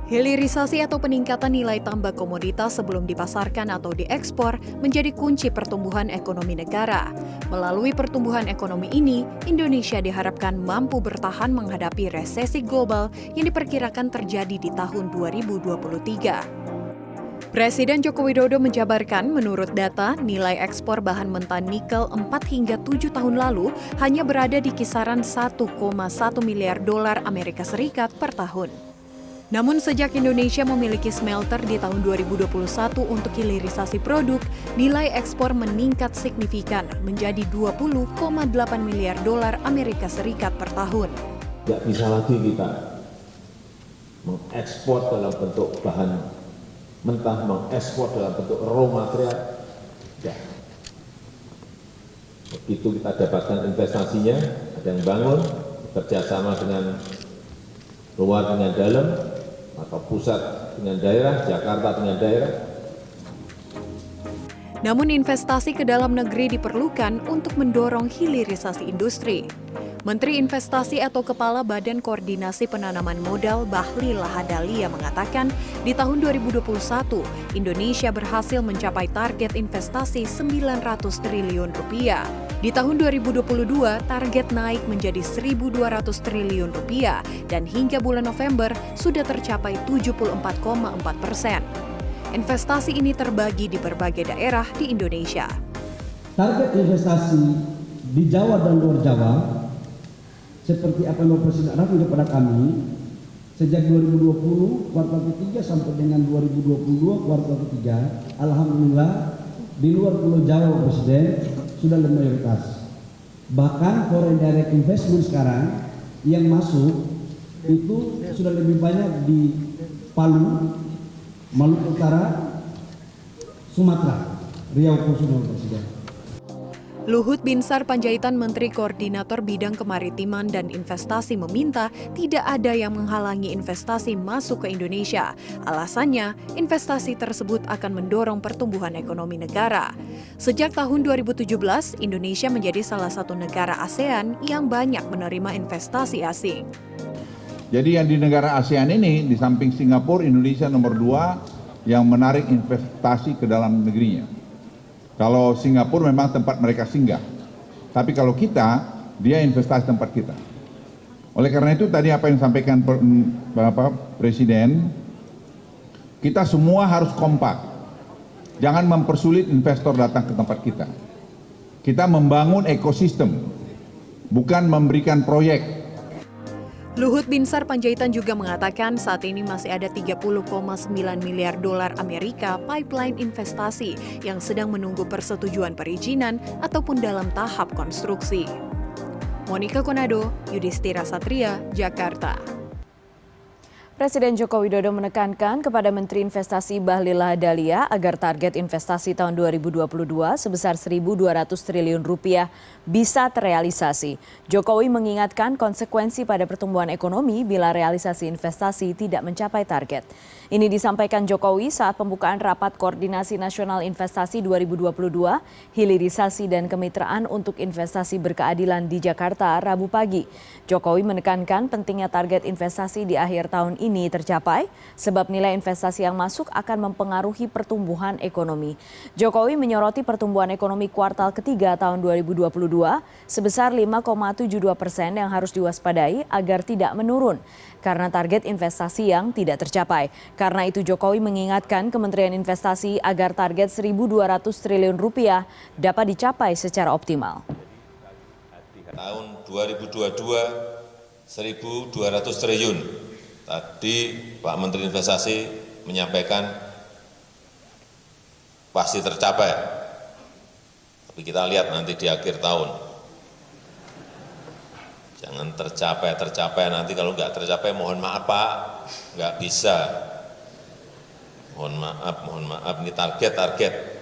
Hilirisasi atau peningkatan nilai tambah komoditas sebelum dipasarkan atau diekspor menjadi kunci pertumbuhan ekonomi negara. Melalui pertumbuhan ekonomi ini, Indonesia diharapkan mampu bertahan menghadapi resesi global yang diperkirakan terjadi di tahun 2023. Presiden Joko Widodo menjabarkan menurut data, nilai ekspor bahan mentah nikel 4 hingga 7 tahun lalu hanya berada di kisaran 1,1 miliar dolar Amerika Serikat per tahun. Namun sejak Indonesia memiliki smelter di tahun 2021 untuk hilirisasi produk, nilai ekspor meningkat signifikan menjadi 20,8 miliar dolar Amerika Serikat per tahun. Tidak bisa lagi kita mengekspor dalam bentuk bahan mentah, mengekspor dalam bentuk raw material. Ya. Begitu kita dapatkan investasinya, ada yang bangun, kerjasama dengan luar dengan dalam, atau pusat dengan daerah, Jakarta dengan daerah. Namun investasi ke dalam negeri diperlukan untuk mendorong hilirisasi industri. Menteri Investasi atau Kepala Badan Koordinasi Penanaman Modal Bahlil Lahadalia mengatakan di tahun 2021 Indonesia berhasil mencapai target investasi 900 triliun rupiah. Di tahun 2022 target naik menjadi 1.200 triliun rupiah dan hingga bulan November sudah tercapai 74,4%. Investasi ini terbagi di berbagai daerah di Indonesia. Target investasi di Jawa dan luar Jawa seperti apa yang Presiden arahkan kepada kami sejak 2020 kuartal ketiga sampai dengan 2022 kuartal ketiga, alhamdulillah di luar Pulau Jawa Presiden sudah lebih mayoritas. Bahkan foreign direct investment sekarang yang masuk itu sudah lebih banyak di Palu, Maluku Utara, Sumatera, Riau Khususnya Presiden. Luhut Binsar Panjaitan Menteri Koordinator Bidang Kemaritiman dan Investasi meminta tidak ada yang menghalangi investasi masuk ke Indonesia. Alasannya, investasi tersebut akan mendorong pertumbuhan ekonomi negara. Sejak tahun 2017, Indonesia menjadi salah satu negara ASEAN yang banyak menerima investasi asing. Jadi yang di negara ASEAN ini, di samping Singapura, Indonesia nomor 2 yang menarik investasi ke dalam negerinya. Kalau Singapura memang tempat mereka singgah, tapi kalau kita, dia investasi tempat kita. Oleh karena itu tadi apa yang disampaikan Bapak Presiden, kita semua harus kompak. Jangan mempersulit investor datang ke tempat kita. Kita membangun ekosistem, bukan memberikan proyek. Luhut Binsar Panjaitan juga mengatakan saat ini masih ada 30,9 miliar dolar Amerika pipeline investasi yang sedang menunggu persetujuan perizinan ataupun dalam tahap konstruksi. Monica Konado, Yudhistira Satria, Jakarta. Presiden Joko Widodo menekankan kepada Menteri Investasi Bahlil Lahadalia agar target investasi tahun 2022 sebesar 1.200 triliun rupiah bisa terrealisasi. Jokowi mengingatkan konsekuensi pada pertumbuhan ekonomi bila realisasi investasi tidak mencapai target. Ini disampaikan Jokowi saat pembukaan Rapat Koordinasi Nasional Investasi 2022, Hilirisasi dan Kemitraan untuk Investasi Berkeadilan di Jakarta, Rabu pagi. Jokowi menekankan pentingnya target investasi di akhir tahun ini tercapai sebab nilai investasi yang masuk akan mempengaruhi pertumbuhan ekonomi. Jokowi menyoroti pertumbuhan ekonomi kuartal ketiga tahun 2022 sebesar 5,72% yang harus diwaspadai agar tidak menurun karena target investasi yang tidak tercapai. Karena itu Jokowi mengingatkan Kementerian Investasi agar target 1.200 triliun rupiah dapat dicapai secara optimal. Tahun 2022 1.200 triliun. Tadi Pak Menteri Investasi menyampaikan pasti tercapai. Tapi kita lihat nanti di akhir tahun. Jangan tercapai, nanti kalau nggak tercapai mohon maaf Pak, nggak bisa. Mohon maaf, ini target.